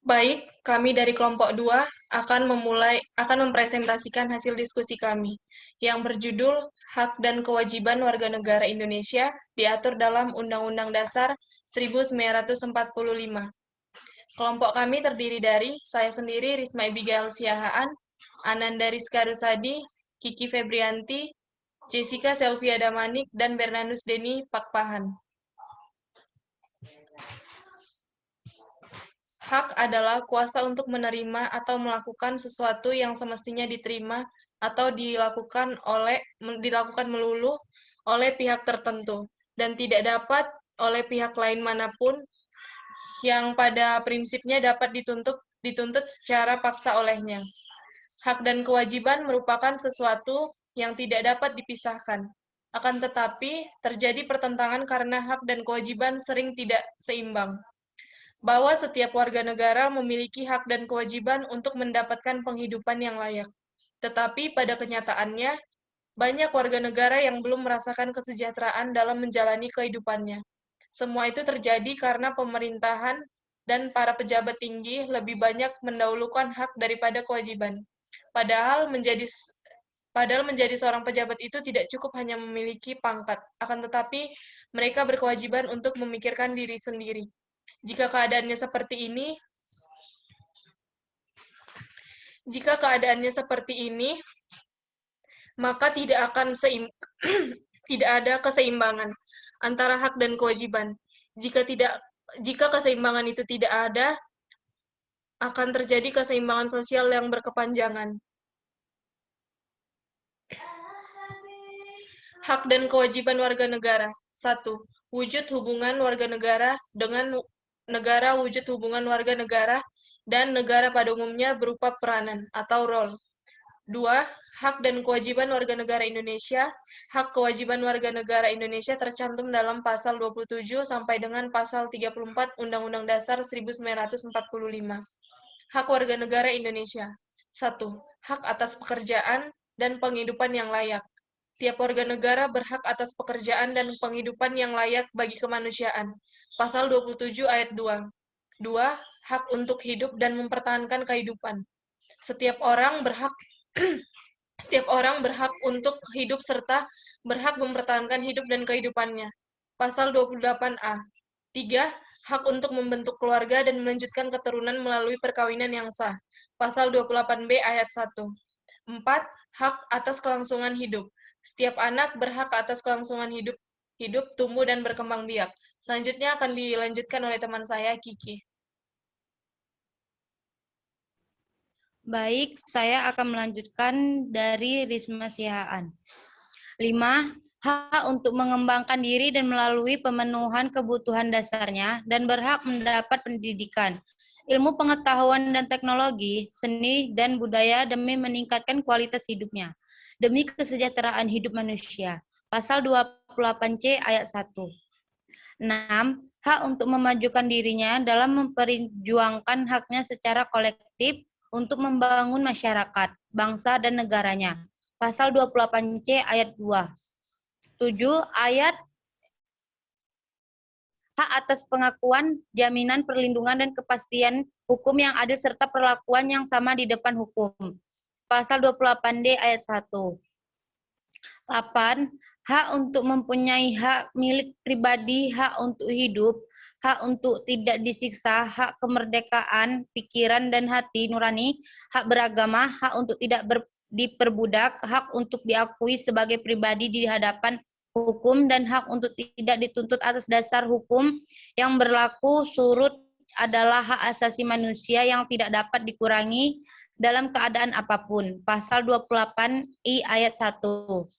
Baik, kami dari kelompok 2 akan mempresentasikan hasil diskusi kami yang berjudul Hak dan Kewajiban Warga Negara Indonesia diatur dalam Undang-Undang Dasar 1945. Kelompok kami terdiri dari saya sendiri, Risma Abigail Siahaan, Ananda Rizka Rusadi, Kiki Febrianti, Jessica Selvia Damanik, dan Bernardus Deni Pakpahan. Hak adalah kuasa untuk menerima atau melakukan sesuatu yang semestinya diterima atau dilakukan melulu oleh pihak tertentu dan tidak dapat oleh pihak lain manapun yang pada prinsipnya dapat dituntut secara paksa olehnya. Hak dan kewajiban merupakan sesuatu yang tidak dapat dipisahkan. Akan tetapi, terjadi pertentangan karena hak dan kewajiban sering tidak seimbang. Bahwa setiap warga negara memiliki hak dan kewajiban untuk mendapatkan penghidupan yang layak. Tetapi pada kenyataannya, banyak warga negara yang belum merasakan kesejahteraan dalam menjalani kehidupannya. Semua itu terjadi karena pemerintahan dan para pejabat tinggi lebih banyak mendahulukan hak daripada kewajiban. Padahal menjadi seorang pejabat itu tidak cukup hanya memiliki pangkat, akan tetapi mereka berkewajiban untuk memikirkan diri sendiri. Jika keadaannya seperti ini, maka tidak ada keseimbangan antara hak dan kewajiban. Jika keseimbangan itu tidak ada, akan terjadi keseimbangan sosial yang berkepanjangan. Hak dan kewajiban warga negara. 1. Wujud hubungan warga negara dengan negara. Wujud hubungan warga negara dan negara pada umumnya berupa peranan atau role. 2. Hak dan kewajiban warga negara Indonesia. Hak kewajiban warga negara Indonesia tercantum dalam pasal 27 sampai dengan pasal 34 Undang-Undang Dasar 1945. Hak warga negara Indonesia. 1. Hak atas pekerjaan dan penghidupan yang layak. Tiap warga negara berhak atas pekerjaan dan penghidupan yang layak bagi kemanusiaan. Pasal 27 ayat 2. 2. Hak untuk hidup dan mempertahankan kehidupan. Setiap orang berhak untuk hidup serta berhak mempertahankan hidup dan kehidupannya. Pasal 28A. 3. Hak untuk membentuk keluarga dan melanjutkan keturunan melalui perkawinan yang sah. Pasal 28B ayat 1. 4. Hak atas kelangsungan hidup. Setiap anak berhak atas kelangsungan hidup, tumbuh, dan berkembang biak. Selanjutnya akan dilanjutkan oleh teman saya, Kiki. Baik, saya akan melanjutkan dari Risma Sihaan. 5. Hak untuk mengembangkan diri dan melalui pemenuhan kebutuhan dasarnya dan berhak mendapat pendidikan, ilmu pengetahuan dan teknologi, seni dan budaya demi meningkatkan kualitas hidupnya, demi kesejahteraan hidup manusia. Pasal 28C ayat 1. 6. Hak untuk memajukan dirinya dalam memperjuangkan haknya secara kolektif untuk membangun masyarakat, bangsa, dan negaranya. Pasal 28C ayat 2. 7. Hak atas pengakuan, jaminan, perlindungan, dan kepastian hukum yang adil serta perlakuan yang sama di depan hukum. Pasal 28D ayat 1. 8. Hak untuk mempunyai hak milik pribadi, hak untuk hidup, hak untuk tidak disiksa, hak kemerdekaan, pikiran dan hati nurani, hak beragama, hak untuk tidak diperbudak, hak untuk diakui sebagai pribadi di hadapan hukum, dan hak untuk tidak dituntut atas dasar hukum yang berlaku surut adalah hak asasi manusia yang tidak dapat dikurangi dalam keadaan apapun. Pasal 28I ayat 1.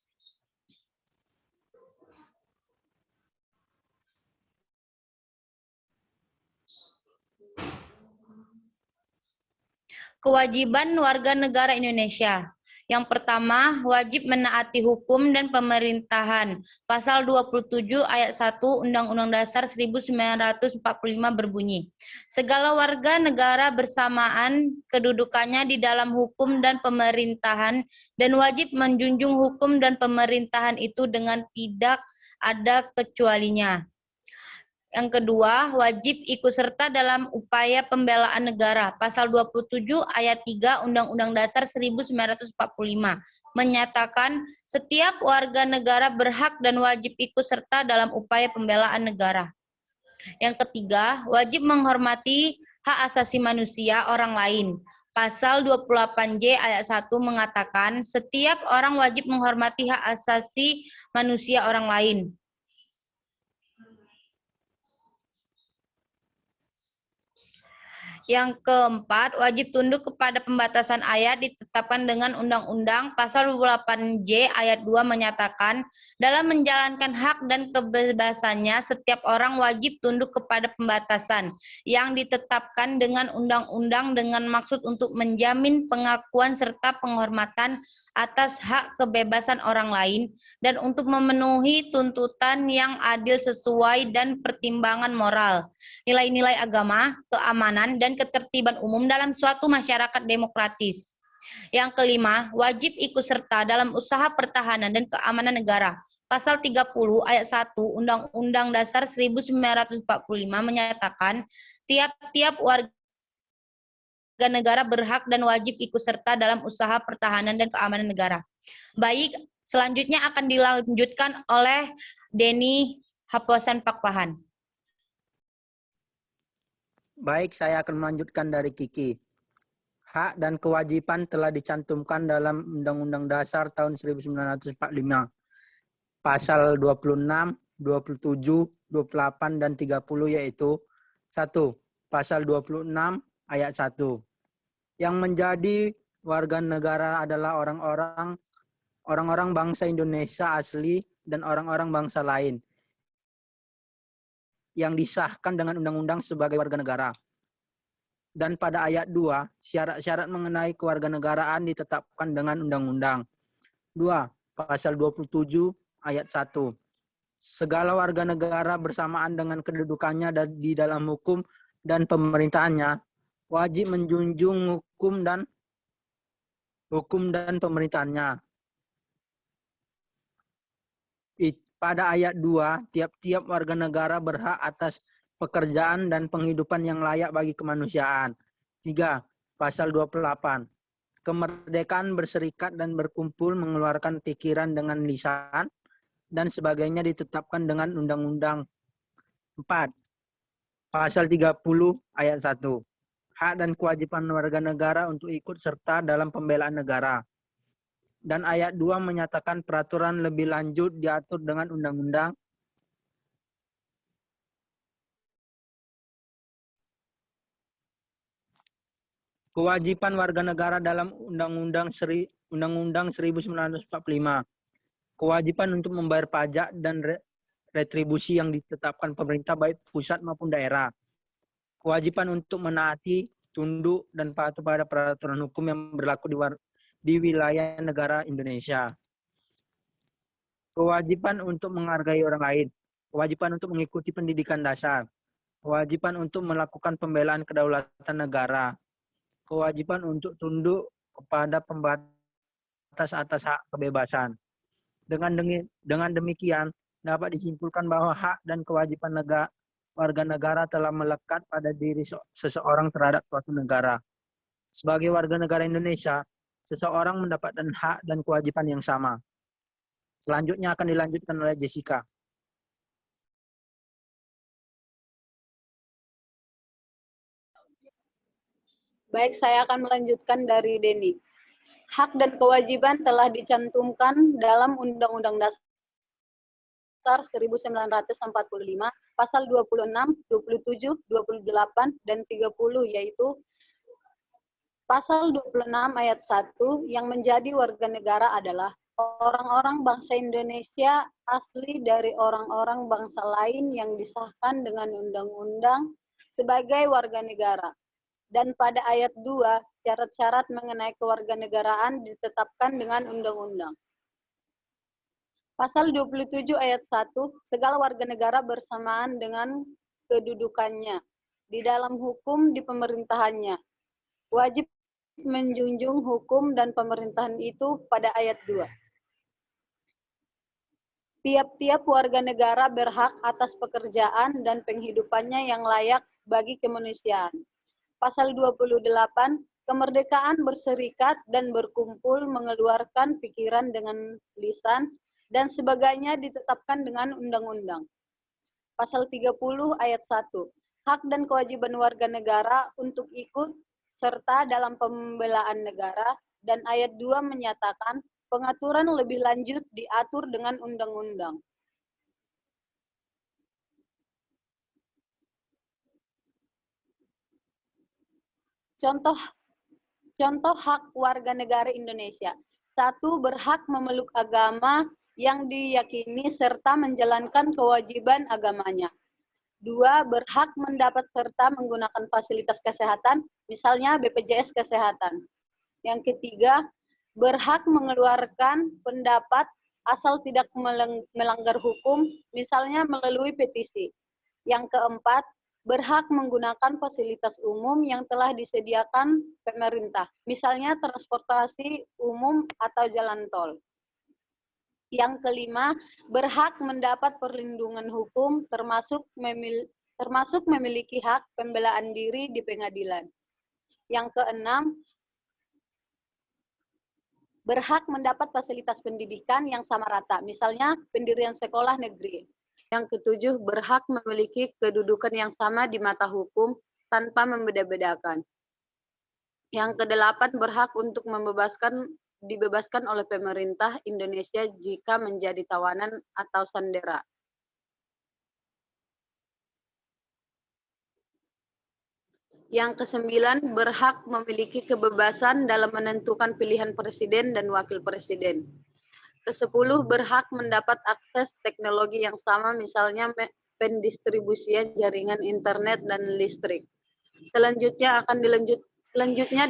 Kewajiban warga negara Indonesia. Yang pertama, wajib menaati hukum dan pemerintahan. Pasal 27 ayat 1 Undang-Undang Dasar 1945 berbunyi, segala warga negara bersamaan kedudukannya di dalam hukum dan pemerintahan dan wajib menjunjung hukum dan pemerintahan itu dengan tidak ada kecualinya. Yang kedua, wajib ikut serta dalam upaya pembelaan negara. Pasal 27 ayat 3 Undang-Undang Dasar 1945 menyatakan setiap warga negara berhak dan wajib ikut serta dalam upaya pembelaan negara. Yang ketiga, wajib menghormati hak asasi manusia orang lain. Pasal 28J ayat 1 mengatakan setiap orang wajib menghormati hak asasi manusia orang lain. Yang keempat, wajib tunduk kepada pembatasan ayat ditetapkan dengan Undang-Undang. Pasal 28J ayat 2 menyatakan, dalam menjalankan hak dan kebebasannya, setiap orang wajib tunduk kepada pembatasan yang ditetapkan dengan Undang-Undang dengan maksud untuk menjamin pengakuan serta penghormatan atas hak kebebasan orang lain dan untuk memenuhi tuntutan yang adil sesuai dan pertimbangan moral, nilai-nilai agama, keamanan, dan ketertiban umum dalam suatu masyarakat demokratis. Yang kelima, wajib ikut serta dalam usaha pertahanan dan keamanan negara. Pasal 30 ayat 1 Undang-Undang Dasar 1945 menyatakan tiap-tiap warga negara berhak dan wajib ikut serta dalam usaha pertahanan dan keamanan negara. Baik, selanjutnya akan dilanjutkan oleh Denny Haposan Pakpahan. Baik, saya akan melanjutkan dari Kiki. Hak dan kewajiban telah dicantumkan dalam Undang-Undang Dasar tahun 1945. Pasal 26, 27, 28, dan 30 yaitu 1. Pasal 26 ayat 1. Yang menjadi warga negara adalah orang-orang bangsa Indonesia asli dan orang-orang bangsa lain yang disahkan dengan undang-undang sebagai warga negara. Dan pada ayat 2, syarat-syarat mengenai kewarganegaraan ditetapkan dengan undang-undang. 2. Pasal 27 ayat 1. Segala warga negara bersamaan dengan kedudukannya di dalam hukum dan pemerintahannya wajib menjunjung hukum pemerintahannya. Pada ayat 2, tiap-tiap warga negara berhak atas pekerjaan dan penghidupan yang layak bagi kemanusiaan. 3. Pasal 28. Kemerdekaan berserikat dan berkumpul, mengeluarkan pikiran dengan lisan, dan sebagainya ditetapkan dengan undang-undang. 4. Pasal 30 ayat 1. Hak dan kewajiban warga negara untuk ikut serta dalam pembelaan negara. Dan ayat 2 menyatakan peraturan lebih lanjut diatur dengan undang-undang. Kewajiban warga negara dalam Undang-Undang 1945. Kewajiban untuk membayar pajak dan retribusi yang ditetapkan pemerintah baik pusat maupun daerah. Kewajiban untuk menaati, tunduk, dan patuh pada peraturan hukum yang berlaku di wilayah negara Indonesia. Kewajiban untuk menghargai orang lain. Kewajiban untuk mengikuti pendidikan dasar. Kewajiban untuk melakukan pembelaan kedaulatan negara. Kewajiban untuk tunduk kepada pembatas atas hak kebebasan. Dengan demikian, dapat disimpulkan bahwa hak dan kewajiban warga negara telah melekat pada diri seseorang terhadap suatu negara. Sebagai warga negara Indonesia, seseorang mendapatkan hak dan kewajiban yang sama. Selanjutnya akan dilanjutkan oleh Jessica. Baik, saya akan melanjutkan dari Denny. Hak dan kewajiban telah dicantumkan dalam Undang-Undang Dasar 1945, pasal 26, 27, 28, dan 30, yaitu pasal 26 ayat 1 yang menjadi warga negara adalah orang-orang bangsa Indonesia asli dari orang-orang bangsa lain yang disahkan dengan undang-undang sebagai warga negara. Dan pada ayat 2, syarat-syarat mengenai kewarganegaraan ditetapkan dengan undang-undang. Pasal 27 ayat 1, segala warga negara bersamaan dengan kedudukannya di dalam hukum di pemerintahannya. Wajib menjunjung hukum dan pemerintahan itu pada ayat 2. Tiap-tiap warga negara berhak atas pekerjaan dan penghidupannya yang layak bagi kemanusiaan. Pasal 28, kemerdekaan berserikat dan berkumpul, mengeluarkan pikiran dengan lisan, dan sebagainya ditetapkan dengan undang-undang. Pasal 30 ayat 1, hak dan kewajiban warga negara untuk ikut serta dalam pembelaan negara, dan ayat 2 menyatakan pengaturan lebih lanjut diatur dengan undang-undang. Contoh hak warga negara Indonesia. 1. Berhak memeluk agama yang diyakini serta menjalankan kewajiban agamanya. 2. Berhak mendapat serta menggunakan fasilitas kesehatan, misalnya BPJS Kesehatan. Yang ketiga, berhak mengeluarkan pendapat asal tidak melanggar hukum, misalnya melalui petisi. Yang keempat, berhak menggunakan fasilitas umum yang telah disediakan pemerintah, misalnya transportasi umum atau jalan tol. Yang kelima, berhak mendapat perlindungan hukum, termasuk memiliki hak pembelaan diri di pengadilan. Yang keenam, berhak mendapat fasilitas pendidikan yang sama rata, misalnya pendirian sekolah negeri. Yang ketujuh, berhak memiliki kedudukan yang sama di mata hukum tanpa membeda-bedakan. Yang kedelapan, berhak untuk dibebaskan oleh pemerintah Indonesia jika menjadi tawanan atau sandera. Yang kesembilan, berhak memiliki kebebasan dalam menentukan pilihan presiden dan wakil presiden. Kesepuluh, berhak mendapat akses teknologi yang sama, misalnya pendistribusian jaringan internet dan listrik. Selanjutnya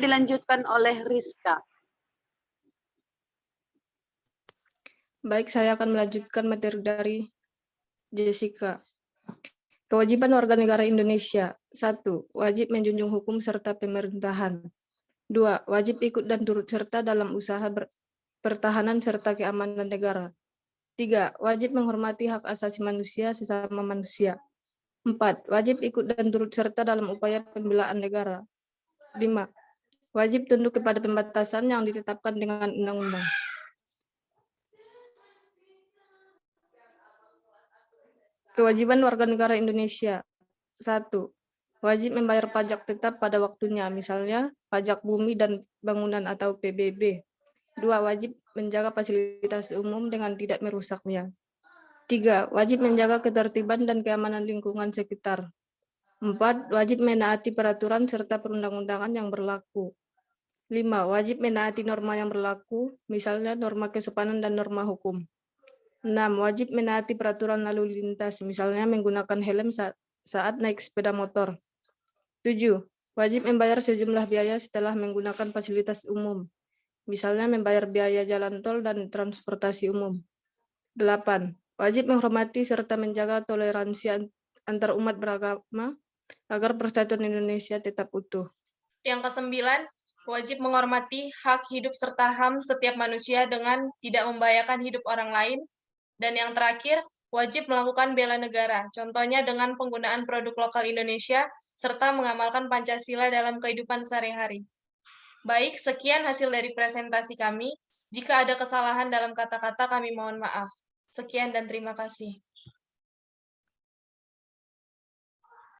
dilanjutkan oleh Rizka. Baik, saya akan melanjutkan materi dari Jessica. Kewajiban warga negara Indonesia. 1. Wajib menjunjung hukum serta pemerintahan. 2. Wajib ikut dan turut serta dalam usaha pertahanan serta keamanan negara. 3. Wajib menghormati hak asasi manusia sesama manusia. 4. Wajib ikut dan turut serta dalam upaya pembelaan negara. 5. Wajib tunduk kepada pembatasan yang ditetapkan dengan undang-undang. Kewajiban warga negara Indonesia. 1. Wajib membayar pajak tetap pada waktunya, misalnya pajak bumi dan bangunan atau PBB. 2. Wajib menjaga fasilitas umum dengan tidak merusaknya. 3. Wajib menjaga ketertiban dan keamanan lingkungan sekitar. 4. Wajib menaati peraturan serta perundang-undangan yang berlaku. 5. Wajib menaati norma yang berlaku, misalnya norma kesopanan dan norma hukum. 6. Wajib menaati peraturan lalu lintas, misalnya menggunakan helm saat naik sepeda motor. 7. Wajib membayar sejumlah biaya setelah menggunakan fasilitas umum, misalnya membayar biaya jalan tol dan transportasi umum. 8. Wajib menghormati serta menjaga toleransi antar umat beragama agar persatuan Indonesia tetap utuh. Yang kesembilan, wajib menghormati hak hidup serta HAM setiap manusia dengan tidak membahayakan hidup orang lain. Dan yang terakhir, wajib melakukan bela negara, contohnya dengan penggunaan produk lokal Indonesia, serta mengamalkan Pancasila dalam kehidupan sehari-hari. Baik, sekian hasil dari presentasi kami. Jika ada kesalahan dalam kata-kata, kami mohon maaf. Sekian dan terima kasih.